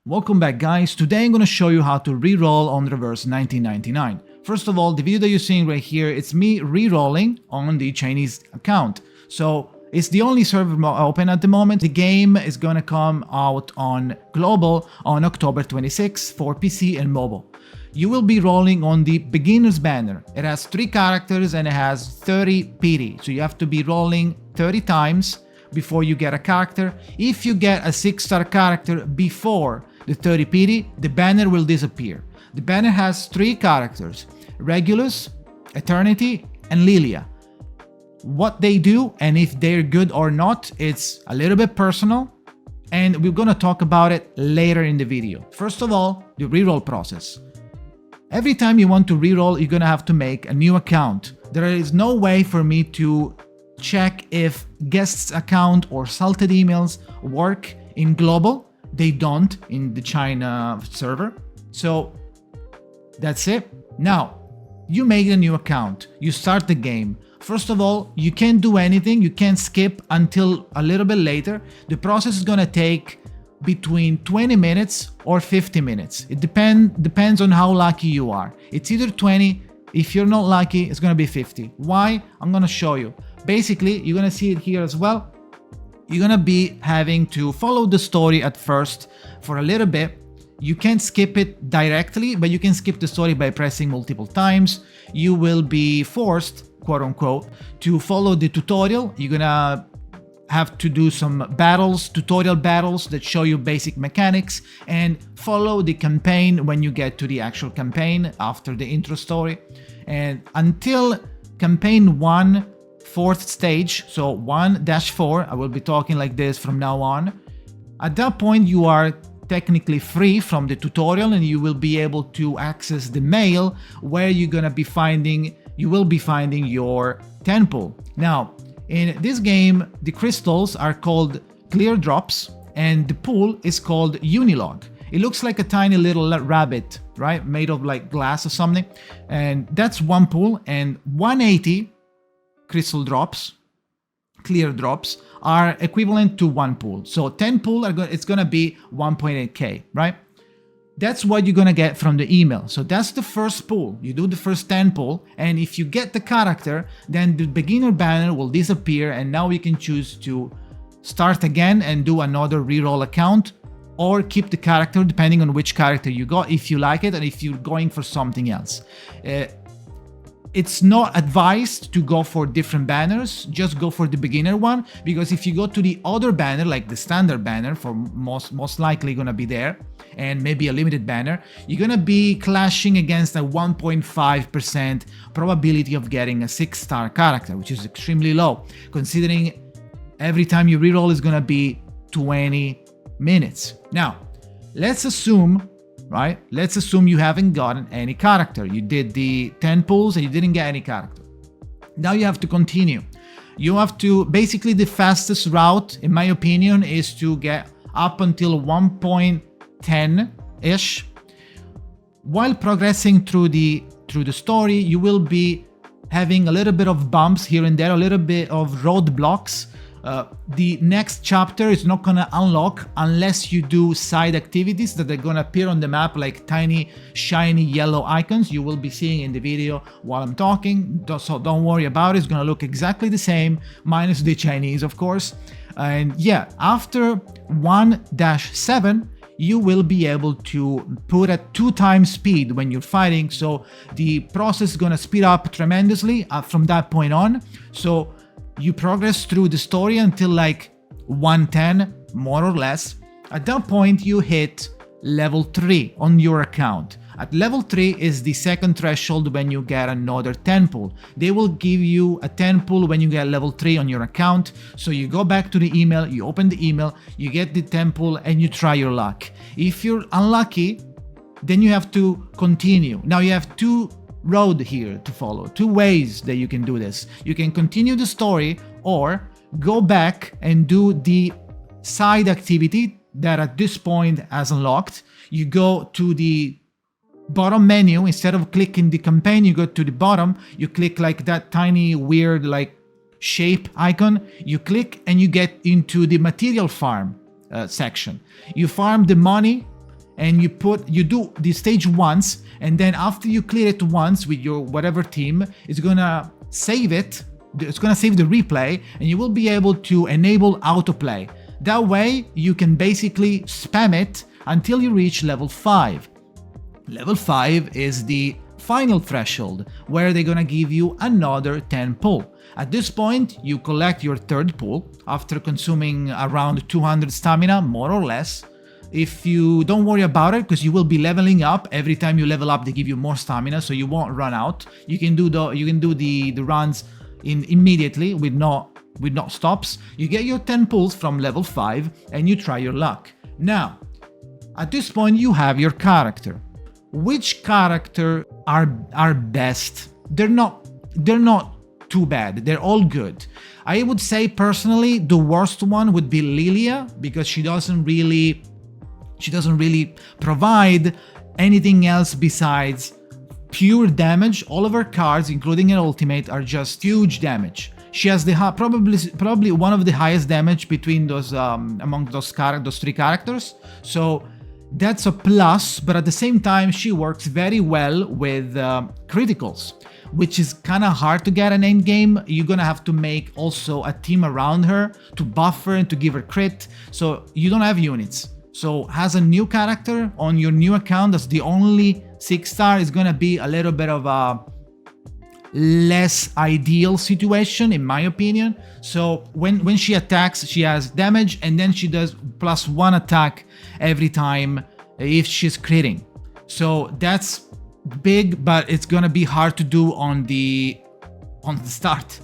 Welcome back, guys. Today I'm going to show you how to re-roll on Reverse 1999. First of all, the video that you're seeing right here, it's me re-rolling on the Chinese account. So it's the only server open at the moment. The game is going to come out on global on October 26 for PC and mobile. You will be rolling on the beginner's banner. It has 3 characters and it has 30 PD. So you have to be rolling 30 times before you get a character. If you get a 6-star character before the 30 PD, the banner will disappear. The banner has 3 characters: Regulus, Eternity, and Lilia. What they do and if they're good or not, it's a little bit personal, and we're gonna talk about it later in the video. First of all, the reroll process. Every time you want to reroll, you're gonna have to make a new account. There is no way for me to check if guest's account or salted emails work in global. They don't in the China server. So that's it. Now, you make a new account. You start the game. First of all, you can't do anything. You can't skip until a little bit later. The process is gonna take between 20 minutes or 50 minutes. It depends on how lucky you are. It's either 20. If you're not lucky, it's gonna be 50. Why? I'm gonna show you. Basically, you're gonna see it here as well. You're gonna be having to follow the story at first for a little bit. You can't skip it directly, but you can skip the story by pressing multiple times. You will be forced, quote unquote, to follow the tutorial. You're gonna have to do some battles, tutorial battles that show you basic mechanics, and follow the campaign when you get to the actual campaign after the intro story. And until campaign 1, 4th stage, so 1-4, I will be talking like this from now on. At that point, you are technically free from the tutorial and you will be able to access the mail where you will be finding your 10 pool. Now, in this game, the crystals are called clear drops and the pool is called Unilog. It looks like a tiny little rabbit, right? Made of like glass or something. And that's one pool, and 180 crystal drops, clear drops, are equivalent to 1 pool. So 10 pool, it's gonna be 1.8k, right? That's what you're gonna get from the email. So that's the first pool. You do the first 10 pool, and if you get the character, then the beginner banner will disappear, and now you can choose to start again and do another reroll account, or keep the character depending on which character you got, if you like it, and if you're going for something else. It's not advised to go for different banners, just go for the beginner one, because if you go to the other banner, like the standard banner, for most likely gonna be there, and maybe a limited banner, you're gonna be clashing against a 1.5% probability of getting a 6-star character, which is extremely low, considering every time you reroll is gonna be 20 minutes. Now, let's assume you haven't gotten any character. You did the 10 pulls and you didn't get any character. Now you have to continue. You have to, basically the fastest route, in my opinion, is to get up until 1.10-ish. While progressing through the story, you will be having a little bit of bumps here and there, a little bit of roadblocks. The next chapter is not gonna unlock unless you do side activities that are gonna appear on the map like tiny shiny yellow icons you will be seeing in the video while I'm talking. So don't worry about it, it's gonna look exactly the same, minus the Chinese, of course. And yeah, after 1-7, you will be able to put at 2 times speed when you're fighting, so the process is gonna speed up tremendously from that point on. So you progress through the story until like 110, more or less. At that point, you hit level 3 on your account. At level 3 is the second threshold when you get another 10 pool. They will give you a 10 pool when you get level 3 on your account. So you go back to the email, you open the email, you get the 10 pool, and you try your luck. If you're unlucky, then you have to continue. Now you have 2 road here to follow, 2 ways that you can do this. You can continue the story or go back and do the side activity that at this point has unlocked. You go to the bottom menu. Instead of clicking the campaign, you go to the bottom, you click like that tiny weird like shape icon, you click and you get into the material farm section. You farm the money and you do the stage once, and then after you clear it once with your whatever team, it's gonna save it. It's gonna save the replay, and you will be able to enable autoplay. That way, you can basically spam it until you reach level 5. Level 5 is the final threshold, where they're gonna give you another 10 pull. At this point, you collect your third pull after consuming around 200 stamina, more or less. If you don't worry about it, because you will be leveling up. Every time you level up, they give you more stamina, so you won't run out. You can do the runs immediately with no stops. You get your 10 pulls from level 5, and you try your luck. Now, at this point, you have your character. Which character are best? They're not too bad. They're all good. I would say personally, the worst one would be Lilia, because she doesn't really provide anything else besides pure damage. All of her cards, including her ultimate, are just huge damage. She has the probably one of the highest damage between those among those three characters. So that's a plus, but at the same time, she works very well with criticals, which is kind of hard to get in endgame. You're gonna have to make also a team around her to buff her and to give her crit, so you don't have units. So as a new character on your new account, that's the only 6-star, is gonna be a little bit of a less ideal situation, in my opinion. So when she attacks, she has damage, and then she does +1 attack every time if she's critting. So that's big, but it's gonna be hard to do on the start,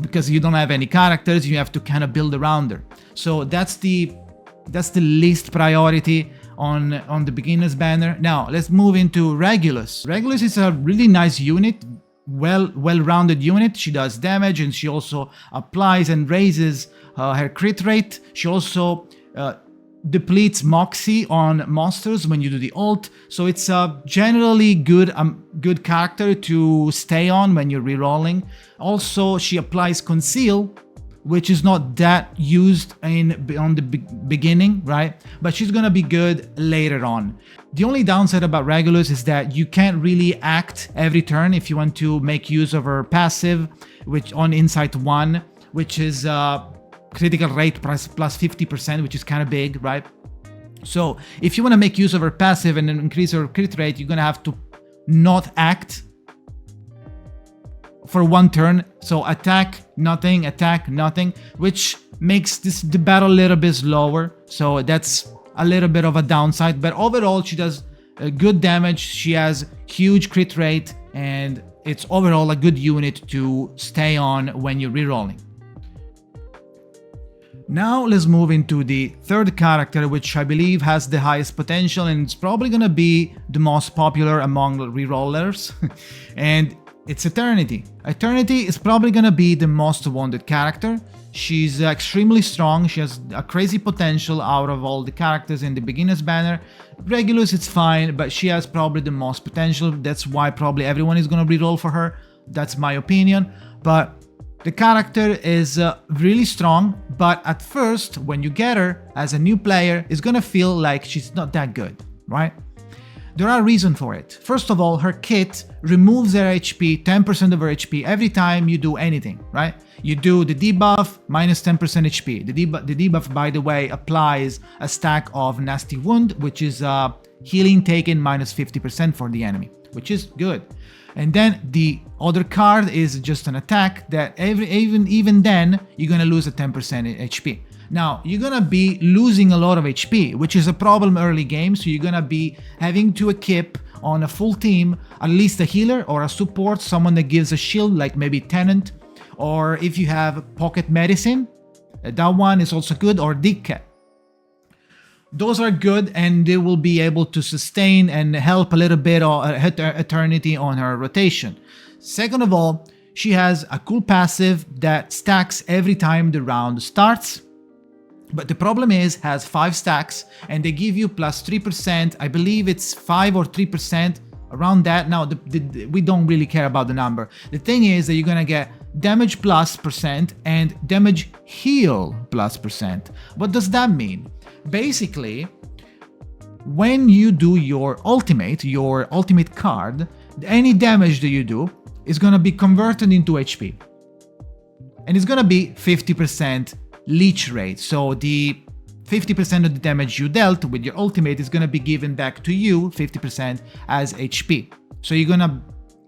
because you don't have any characters. You have to kind of build around her. So that's the least priority on the beginner's banner. Now let's move into Regulus. Regulus is a really nice unit, well-rounded unit. She does damage, and she also applies and raises her crit rate. She also depletes Moxie on monsters when you do the ult. So it's a generally good character to stay on when you're rerolling. Also, she applies Conceal, which is not that used on the beginning, right? But she's gonna be good later on. The only downside about Regulus is that you can't really act every turn if you want to make use of her passive, which on Insight 1, which is critical rate plus 50%, which is kind of big, right? So if you want to make use of her passive and increase her crit rate, you're gonna have to not act for one turn. So attack nothing, which makes the battle a little bit slower. So that's a little bit of a downside, but overall she does good damage. She has huge crit rate, and it's overall a good unit to stay on when you're rerolling. Now let's move into the third character, which I believe has the highest potential, and it's probably gonna be the most popular among rerollers, and it's Eternity. Eternity is probably gonna be the most wanted character. She's extremely strong. She has a crazy potential out of all the characters in the beginner's banner. Regulus, it's fine, but she has probably the most potential. That's why probably everyone is gonna reroll for her. That's my opinion. But the character is really strong, but at first, when you get her as a new player, it's gonna feel like she's not that good, right? There are reasons for it. First of all, her kit removes her HP, 10% of her HP, every time you do anything, right? You do the debuff, minus 10% HP. The debuff, by the way, applies a stack of Nasty Wound, which is healing taken minus 50% for the enemy, which is good. And then the other card is just an attack that even then, you're gonna lose a 10% HP. Now, you're gonna be losing a lot of HP, which is a problem early game, so you're gonna be having to equip on a full team at least a healer or a support, someone that gives a shield, like maybe Tenant, or if you have Pocket Medicine, that one is also good, or Dikke. Those are good, and they will be able to sustain and help a little bit of Eternity on her rotation. Second of all, she has a cool passive that stacks every time the round starts. But the problem is, has 5 stacks, and they give you plus 3%. I believe it's 5 or 3%, around that. Now, we don't really care about the number. The thing is that you're gonna get damage plus % and damage heal plus %. What does that mean? Basically, when you do your ultimate card, any damage that you do is gonna be converted into HP. And it's gonna be 50% leech rate. So the 50% of the damage you dealt with your ultimate is gonna be given back to you 50% as HP. So you're gonna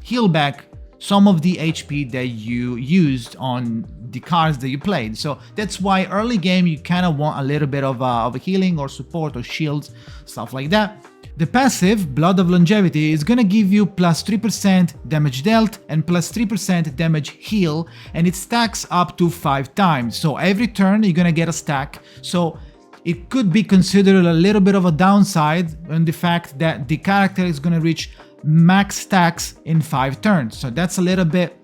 heal back some of the HP that you used on the cards that you played. So that's why early game you kind of want a little bit of a healing or support or shields, stuff like that. The passive, Blood of Longevity, is gonna give you plus 3% damage dealt and plus 3% damage heal, and it stacks up to 5 times. So every turn you're gonna get a stack. So it could be considered a little bit of a downside on the fact that the character is gonna reach max stacks in 5 turns. So that's a little bit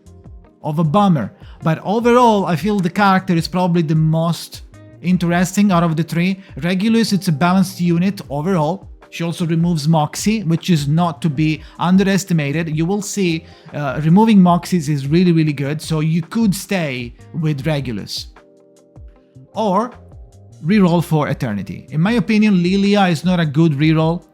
of a bummer. But overall, I feel the character is probably the most interesting out of the three. Regulus, it's a balanced unit overall. She also removes Moxie, which is not to be underestimated. You will see removing Moxies is really, really good, so you could stay with Regulus. Or reroll for Eternity. In my opinion, Lilia is not a good reroll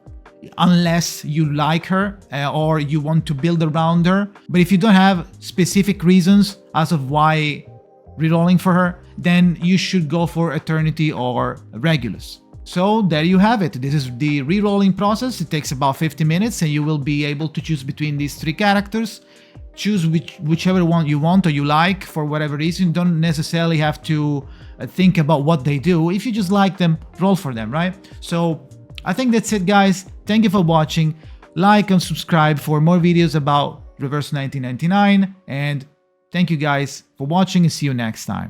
unless you like her or you want to build around her. But if you don't have specific reasons as of why rerolling for her, then you should go for Eternity or Regulus. So there you have it. This is the rerolling process. It takes about 50 minutes and you will be able to choose between these 3 characters. Choose whichever one you want or you like for whatever reason. You don't necessarily have to think about what they do. If you just like them, roll for them, right? So I think that's it, guys. Thank you for watching. Like and subscribe for more videos about Reverse 1999. And thank you guys for watching and see you next time.